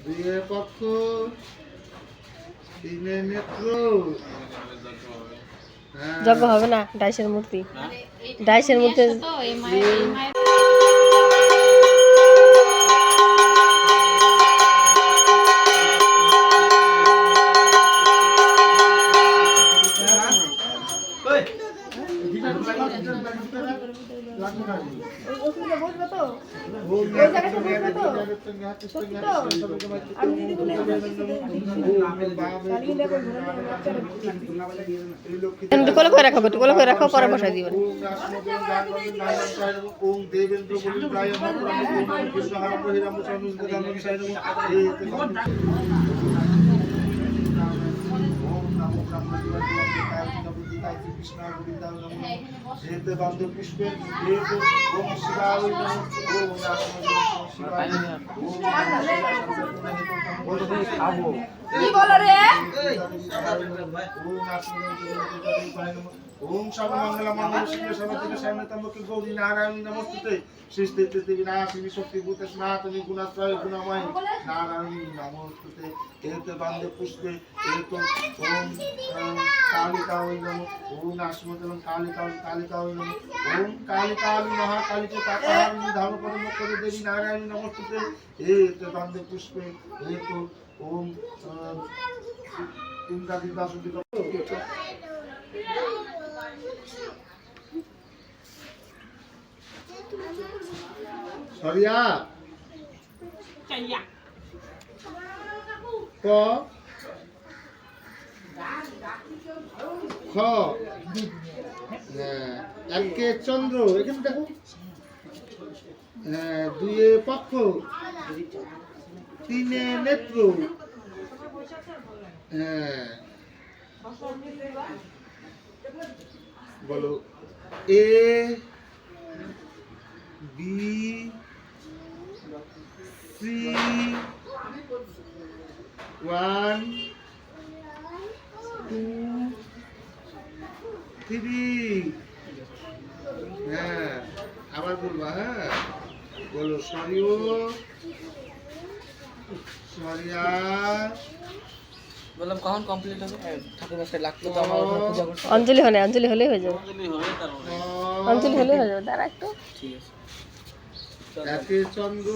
দুয়ে পক্ষ, তিনে নেত্র। যজ্ঞ হবে না, ডাইসের মূর্তি, ডাইসের মূর্তি। কোলে করে রাখো, কোলে করে রাখো, পরে বসাই দিবেন। ओम सर्वमंगल मंगल शिव सर्वत्र सर्वतमके गौरी नारायणी नमस्ते श्रीस्ते देवी नाशिनी शक्ति भूत सनातनी गुणत्रय गुणमय नारायणी नमस्ते एते बंदे पुष्पे एतो ओम कालिका वै नमो ओम नाशमतलं कालिका वै नमो ओम कालिकाली महाकाली च तातारिणी धर्म परम करे देवी नारायणी नमस्ते एते बंदे पुष्पे एतो ओम इंद्रादी दासुदी सरिया क ख একে চন্দ্র এখানে দেখো দুয়ে পক্ষ তিনে নেত্র বলো এ বি সি 1 2 3 হ্যাঁ আবার বলবা হ্যাঁ বলো সরিও সরিয়া বললাম কখন কমপ্লিট হবে ঠাকুর মশাই লাগতো তো আমার পূজা করতে অঞ্জলি হলে হয়ে যাবে অঞ্জলি হলে হয়ে যাবে দাঁড়া একটু ঠিক আছে একে চন্দ্র